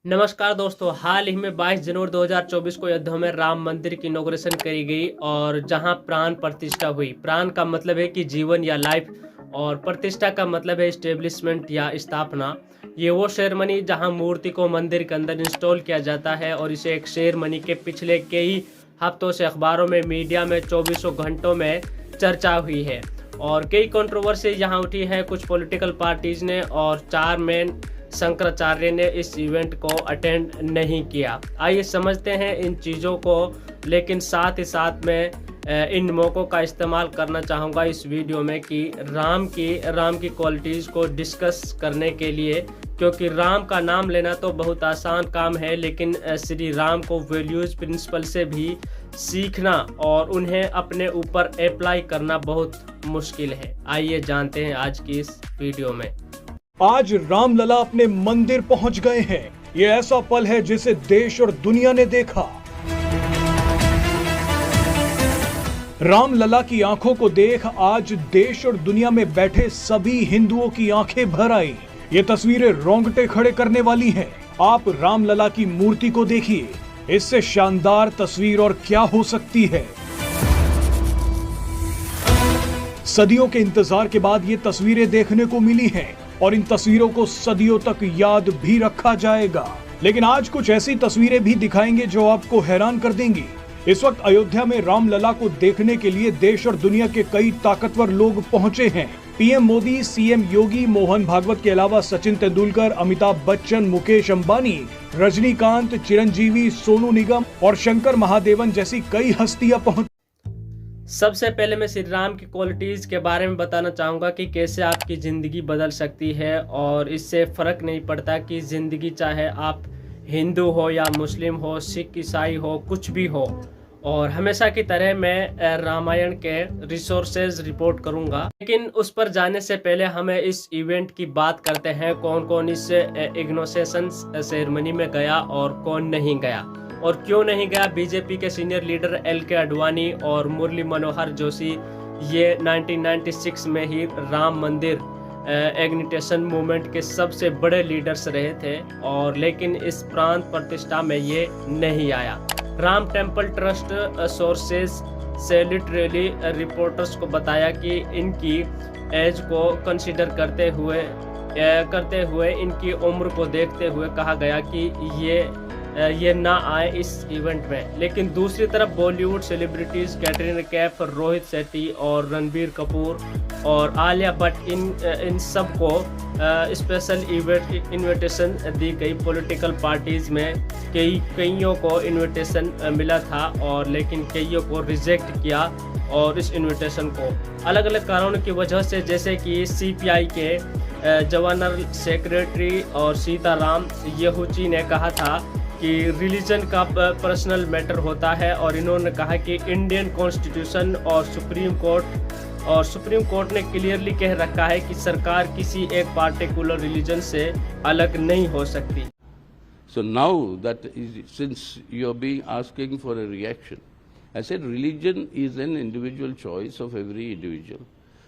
नमस्कार दोस्तों, हाल ही में 22 जनवरी 2024 को अयोध्या में राम मंदिर की इनॉग्रेशन करी गई और जहां प्राण प्रतिष्ठा हुई। प्राण का मतलब है कि जीवन या लाइफ और प्रतिष्ठा का मतलब है स्टेब्लिशमेंट या स्थापना। ये वो सेरेमनी जहां मूर्ति को मंदिर के अंदर इंस्टॉल किया जाता है और इसे एक सेरेमनी के पिछले कई हफ्तों से अखबारों में, मीडिया में चौबीसों घंटों में चर्चा हुई है और कई कंट्रोवर्सी यहाँ उठी है। कुछ पॉलिटिकल पार्टीज ने और 4 मेन शंकराचार्य ने इस इवेंट को अटेंड नहीं किया। आइए समझते हैं इन चीज़ों को, लेकिन साथ ही साथ में इन मौक़ों का इस्तेमाल करना चाहूँगा इस वीडियो में कि राम की क्वालिटीज़ को डिस्कस करने के लिए, क्योंकि राम का नाम लेना तो बहुत आसान काम है, लेकिन श्री राम को वैल्यूज़ प्रिंसिपल से भी सीखना और उन्हें अपने ऊपर अप्लाई करना बहुत मुश्किल है। आइए जानते हैं आज की इस वीडियो में। आज रामलला अपने मंदिर पहुंच गए हैं। ये ऐसा पल है जिसे देश और दुनिया ने देखा। रामलला की आंखों को देख आज देश और दुनिया में बैठे सभी हिंदुओं की आंखें भर आई। ये तस्वीरें रोंगटे खड़े करने वाली हैं। आप रामलला की मूर्ति को देखिए, इससे शानदार तस्वीर और क्या हो सकती है। सदियों के इंतजार के बाद ये तस्वीरें देखने को मिली हैं और इन तस्वीरों को सदियों तक याद भी रखा जाएगा। लेकिन आज कुछ ऐसी तस्वीरें भी दिखाएंगे जो आपको हैरान कर देंगी। इस वक्त अयोध्या में रामलला को देखने के लिए देश और दुनिया के कई ताकतवर लोग पहुंचे हैं। पीएम मोदी, सीएम योगी, मोहन भागवत के अलावा सचिन तेंदुलकर, अमिताभ बच्चन, मुकेश अंबानी, रजनीकांत, चिरंजीवी, सोनू निगम और शंकर महादेवन जैसी कई हस्तियां पहुंच। सबसे पहले मैं श्री राम की क्वालिटीज़ के बारे में बताना चाहूँगा कि कैसे आपकी ज़िंदगी बदल सकती है और इससे फ़र्क नहीं पड़ता कि ज़िंदगी चाहे आप हिंदू हो या मुस्लिम हो, सिख, ईसाई हो, कुछ भी हो। और हमेशा की तरह मैं रामायण के रिसोर्सेज रिपोर्ट करूँगा, लेकिन उस पर जाने से पहले हमें इस इवेंट की बात करते हैं। कौन कौन इस इग्नोसेशन सेरेमनी में गया और कौन नहीं गया और क्यों नहीं गया। बीजेपी के सीनियर लीडर LK आडवाणी और मुरली मनोहर जोशी ये 1996 में ही राम मंदिर एग्निटेशन मूवमेंट के सबसे बड़े लीडर्स रहे थे और लेकिन इस प्रांत प्रतिष्ठा में ये नहीं आया। राम टेम्पल ट्रस्ट सोर्सेज से लिटरली रिपोर्टर्स को बताया कि इनकी एज को कंसीडर करते हुए इनकी उम्र को देखते हुए कहा गया कि ये ना आए इस इवेंट में। लेकिन दूसरी तरफ बॉलीवुड सेलिब्रिटीज कैटरीना कैफ, रोहित शेट्टी और रणबीर कपूर और आलिया भट्ट इन सब को स्पेशल इनविटेशन दी गई। पॉलिटिकल पार्टीज में कईयों को इनविटेशन मिला था और लेकिन कईयों को रिजेक्ट किया और इस इनविटेशन को अलग अलग कारणों की वजह से, जैसे कि CPI के जनरल सेक्रेटरी और सीताराम येचुरी ने कहा था कि रिलीजन का पर्सनल मैटर होता है और इन्होंने कहा कि इंडियन कॉन्स्टिट्यूशन और सुप्रीम कोर्ट ने क्लियरली कह रखा है कि सरकार किसी एक पार्टिकुलर रिलीजन से अलग नहीं हो सकती। So now that since you are being asking for a reaction, I said religion is an individual choice of every individual,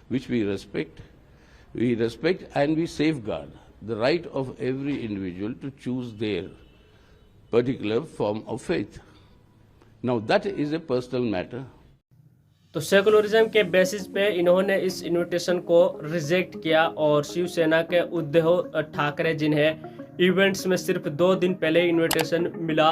which we respect. We respect and we safeguard the right of every individual to choose their particular form of faith. Now that is a personal matter. तो secularism के basis पे इन्होंने इस invitation को reject किया और शिवसेना के उद्धव ठाकरे, जिन्हें इवेंट्स में सिर्फ 2 दिन पहले इनविटेशन मिला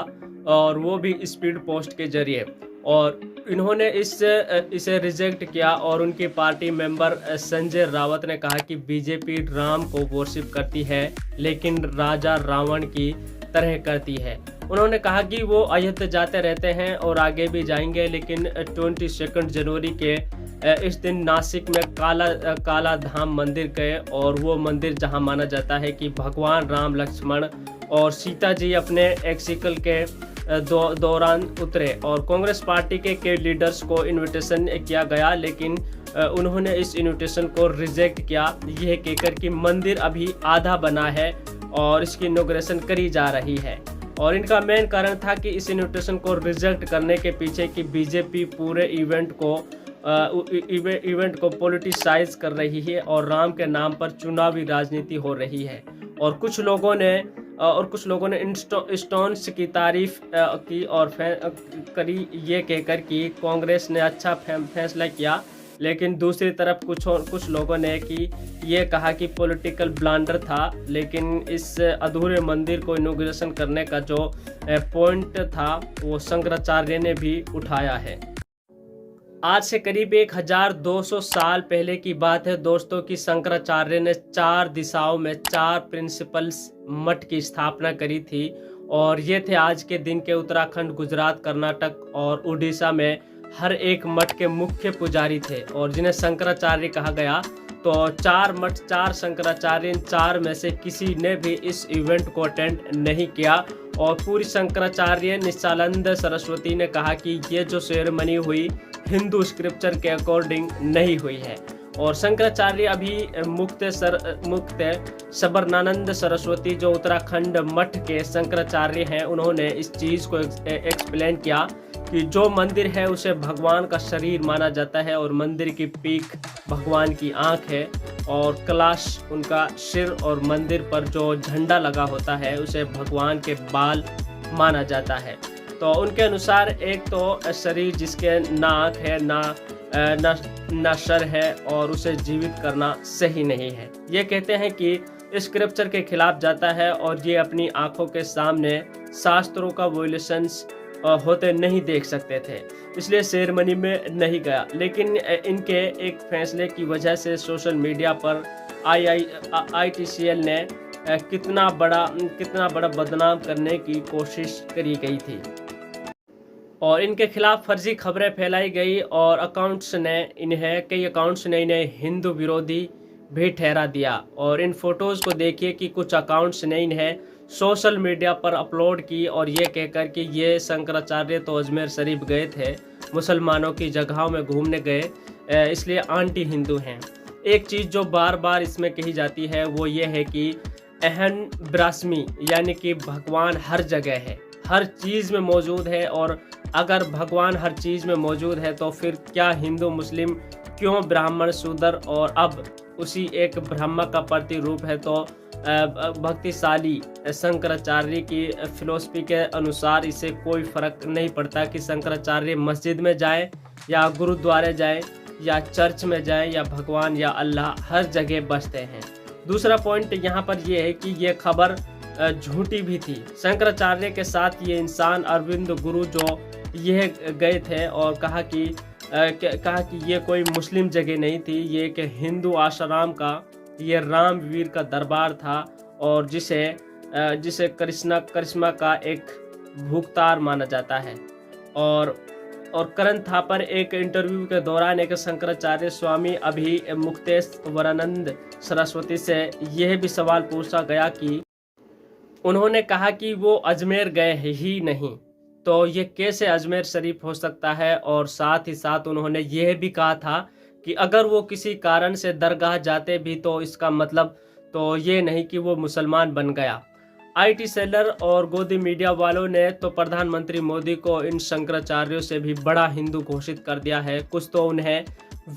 और वो भी स्पीड पोस्ट के जरिए, और इन्होंने इसे रिजेक्ट किया। और उनकी पार्टी मेंबर संजय रावत ने कहा कि बीजेपी राम को वर्शिप करती है लेकिन राजा रावण की तरह करती है। उन्होंने कहा कि वो अयोध्या जाते रहते हैं और आगे भी जाएंगे, लेकिन 22 जनवरी के इस दिन नासिक में काला धाम मंदिर गए और वो मंदिर जहां माना जाता है कि भगवान राम, लक्ष्मण और सीता जी अपने एक्सिकल के दौरान उतरे। और कांग्रेस पार्टी के लीडर्स को इनविटेशन किया गया, लेकिन उन्होंने इस इनविटेशन को रिजेक्ट किया, यह कहकर कि मंदिर अभी आधा बना है और इसकी इनॉग्रेशन करी जा रही है। और इनका मेन कारण था कि इस इनविटेशन को रिजेक्ट करने के पीछे कि बीजेपी पूरे इवेंट को पॉलिटिसाइज कर रही है और राम के नाम पर चुनावी राजनीति हो रही है। और कुछ लोगों ने और कुछ लोगों ने स्टोन्स की तारीफ की और करी, ये कहकर कि कांग्रेस ने अच्छा फैसला किया। लेकिन दूसरी तरफ कुछ लोगों ने ये कहा कि पॉलिटिकल ब्लंडर था। लेकिन इस अधूरे मंदिर को इनॉग्रेशन करने का जो पॉइंट था वो शंकराचार्य ने भी उठाया है। आज से करीब 1200 साल पहले की बात है दोस्तों कि शंकराचार्य ने 4 दिशाओं में 4 प्रिंसिपल्स मठ की स्थापना करी थी। और ये थे आज के दिन के उत्तराखंड, गुजरात, कर्नाटक और उड़ीसा में हर एक मठ के मुख्य पुजारी थे और जिन्हें शंकराचार्य कहा गया। तो 4 मठ, 4 शंकराचार्य, इन 4 में से किसी ने भी इस इवेंट को अटेंड नहीं किया। और पूरी शंकराचार्य नित्यानंद सरस्वती ने कहा कि ये जो सेरेमनी हुई हिंदू स्क्रिप्चर के अकॉर्डिंग नहीं हुई है। और शंकराचार्य अभी मुक्त सबरनानंद सरस्वती जो उत्तराखंड मठ के शंकराचार्य हैं, उन्होंने इस चीज़ को एक्सप्लेन किया कि जो मंदिर है उसे भगवान का शरीर माना जाता है और मंदिर की पीठ भगवान की आंख है और कलश उनका सिर और मंदिर पर जो झंडा लगा होता है उसे भगवान के बाल माना जाता है। तो उनके अनुसार एक तो शरीर जिसके ना आँख है ना सर है और उसे जीवित करना सही नहीं है। ये कहते हैं कि स्क्रिप्चर के खिलाफ जाता है और ये अपनी आंखों के सामने शास्त्रों का वोलेशंस होते नहीं देख सकते थे, इसलिए सेरेमनी में नहीं गया। लेकिन इनके एक फैसले की वजह से सोशल मीडिया पर ITCL ने कितना बड़ा बदनाम करने की कोशिश करी गई थी और इनके खिलाफ फर्जी खबरें फैलाई गई और कई अकाउंट्स ने इन्हें हिंदू विरोधी भी ठहरा दिया। और इन फोटोज़ को देखिए कि कुछ अकाउंट्स ने इन्हें सोशल मीडिया पर अपलोड की और ये कहकर कि ये शंकराचार्य तो अजमेर शरीफ गए थे, मुसलमानों की जगहों में घूमने गए, इसलिए आंटी हिंदू हैं। एक चीज़ जो बार बार इसमें कही जाती है वो ये है कि अहन ब्राह्मी, यानी कि भगवान हर जगह है, हर चीज़ में मौजूद है। और अगर भगवान हर चीज़ में मौजूद है तो फिर क्या हिंदू मुस्लिम, क्यों ब्राह्मण शूद्र और अब उसी एक ब्रह्मा का प्रतिरूप है। तो भक्तिशाली शंकराचार्य की फिलॉसफी के अनुसार इसे कोई फ़र्क नहीं पड़ता कि शंकराचार्य मस्जिद में जाए या गुरुद्वारे जाए या चर्च में जाए या भगवान या अल्लाह हर जगह बसते हैं। दूसरा पॉइंट यहाँ पर यह है कि ये खबर झूठी भी थी। शंकराचार्य के साथ ये इंसान अरविंद गुरु जो ये गए थे और कहा कि ये कोई मुस्लिम जगह नहीं थी, ये एक हिंदू आश्रम का ये रामवीर का दरबार था और जिसे करिश्मा का एक भुगतार माना जाता है। और करण थापर एक इंटरव्यू के दौरान एक शंकराचार्य स्वामी अभी मुक्तेश्वरानंद सरस्वती से यह भी सवाल पूछा गया कि उन्होंने कहा कि वो अजमेर गए ही नहीं, तो ये कैसे अजमेर शरीफ हो सकता है। और साथ ही साथ उन्होंने यह भी कहा था कि अगर वो किसी कारण से दरगाह जाते भी तो इसका मतलब तो ये नहीं कि वो मुसलमान बन गया। IT सेलर और गोदी मीडिया वालों ने तो प्रधानमंत्री मोदी को इन शंकराचार्यों से भी बड़ा हिंदू घोषित कर दिया है। कुछ तो उन्हें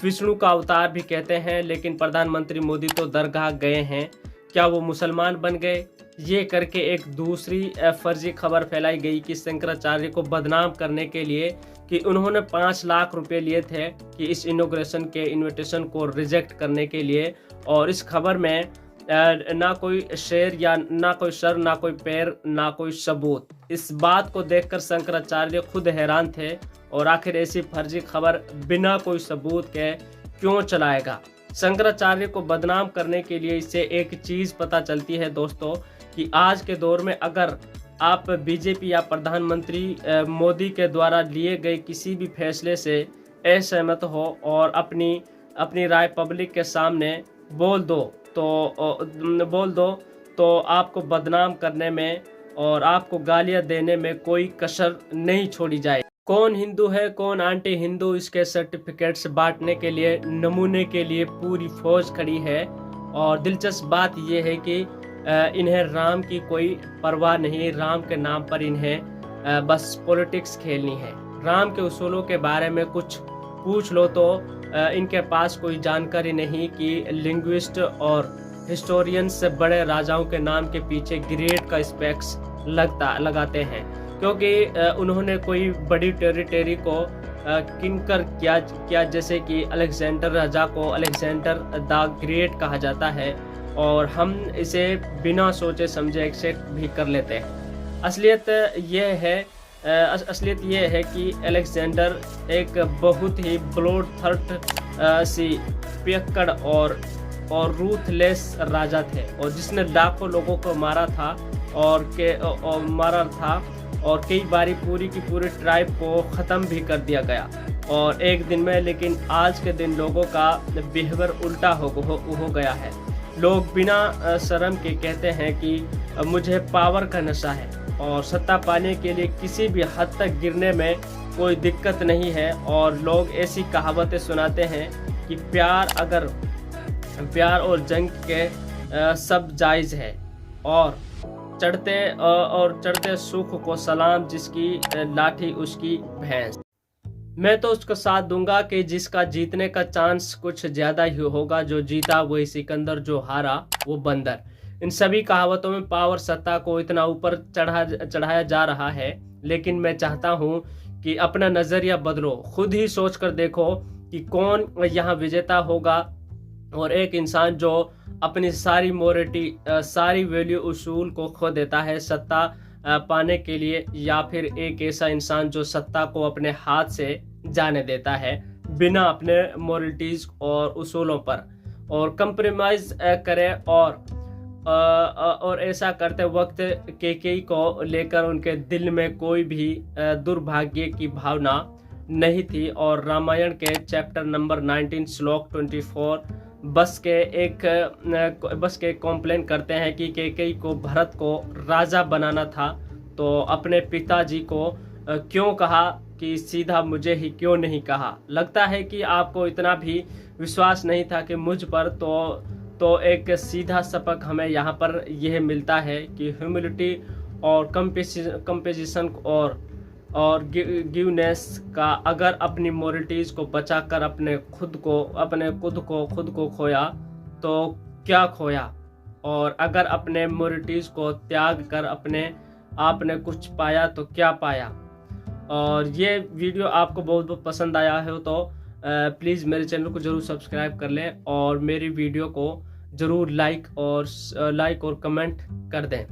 विष्णु का अवतार भी कहते हैं, लेकिन प्रधानमंत्री मोदी तो दरगाह गए हैं, क्या वो मुसलमान बन गए। ये करके एक दूसरी फर्जी खबर फैलाई गई कि शंकराचार्य को बदनाम करने के लिए कि उन्होंने 5 लाख रुपए लिए थे कि इस इनॉग्रेशन के इनविटेशन को रिजेक्ट करने के लिए। और इस खबर में ना कोई शेर या ना कोई सर, ना कोई पैर, ना कोई सबूत। इस बात को देखकर शंकराचार्य खुद हैरान थे और आखिर ऐसी फर्जी खबर बिना कोई सबूत के क्यों चलाएगा। शंकराचार्य को बदनाम करने के लिए इससे एक चीज़ पता चलती है दोस्तों कि आज के दौर में अगर आप बीजेपी या प्रधानमंत्री मोदी के द्वारा लिए गए किसी भी फैसले से असहमत हो और अपनी राय पब्लिक के सामने बोल दो तो आपको बदनाम करने में और आपको गालियां देने में कोई कसर नहीं छोड़ी जाए। कौन हिंदू है कौन आंटी हिंदू, इसके सर्टिफिकेट्स बांटने के लिए नमूने के लिए पूरी फौज खड़ी है। और दिलचस्प बात यह है कि इन्हें राम की कोई परवाह नहीं, राम के नाम पर इन्हें बस पॉलिटिक्स खेलनी है। राम के उसूलों के बारे में कुछ पूछ लो तो इनके पास कोई जानकारी नहीं कि लिंग्विस्ट और हिस्टोरियंस बड़े राजाओं के नाम के पीछे ग्रेट का स्पेक्स लगाते हैं, क्योंकि उन्होंने कोई बड़ी टेरिटरी को किनकर किया, जैसे कि अलेक्जेंडर राजा को अलेक्जेंडर द ग्रेट कहा जाता है, और हम इसे बिना सोचे समझे एक्सेप्ट भी कर लेते हैं। असलियत ये है कि अलेक्जेंडर एक बहुत ही ब्लोडथर्स्ट सी पियक्कड़ और रूथलेस राजा थे, और जिसने लाखों लोगों को मारा था और कई बारी पूरी की पूरी ट्राइब को ख़त्म भी कर दिया गया और एक दिन में। लेकिन आज के दिन लोगों का बिहेवियर उल्टा हो गया है। लोग बिना शर्म के कहते हैं कि मुझे पावर का नशा है, और सत्ता पाने के लिए किसी भी हद तक गिरने में कोई दिक्कत नहीं है। और लोग ऐसी कहावतें सुनाते हैं कि प्यार और जंग के सब जायज़ है, और चढ़ते सुख को सलाम, जिसकी लाठी उसकी भैंस। मैं तो उसका साथ दूंगा कि जिसका जीतने का चांस कुछ ज़्यादा ही होगा, जो जीता वही सिकंदर, जो हारा वो बंदर। इन सभी कहावतों में पावर सत्ता को इतना ऊपर चढ़ाया जा रहा है, लेकिन मैं चाहता हूँ कि अपना नज़रिया बदलो, खुद ही सोच कर देखो कि कौन यहाँ विजेता होगा। और एक इंसान जो अपनी सारी मोरिटी सारी वैल्यू उसूल को खो देता है सत्ता पाने के लिए, या फिर एक ऐसा इंसान जो सत्ता को अपने हाथ से जाने देता है बिना अपने मोरलिटीज़ और उसूलों पर, और कंप्रोमाइज़ करे। और ऐसा करते वक्त केकेई को लेकर उनके दिल में कोई भी दुर्भाग्य की भावना नहीं थी। और रामायण के चैप्टर नंबर 19 श्लोक 24 बस के कॉम्प्लेन करते हैं कि केकेई को भरत को राजा बनाना था, तो अपने पिताजी को क्यों कहा कि सीधा मुझे ही क्यों नहीं कहा। लगता है कि आपको इतना भी विश्वास नहीं था कि मुझ पर, तो एक सीधा सबक हमें यहाँ पर यह मिलता है कि ह्यूमिलिटी और कंपेजिशन और गिवनेस का, अगर अपनी मोरलिटीज़ को बचाकर अपने खुद को खोया तो क्या खोया, और अगर अपने मोरलिटीज़ को त्याग कर आपने कुछ पाया तो क्या पाया। और ये वीडियो आपको बहुत पसंद आया है तो प्लीज़ मेरे चैनल को ज़रूर सब्सक्राइब कर लें, और मेरी वीडियो को ज़रूर लाइक और कमेंट कर दें।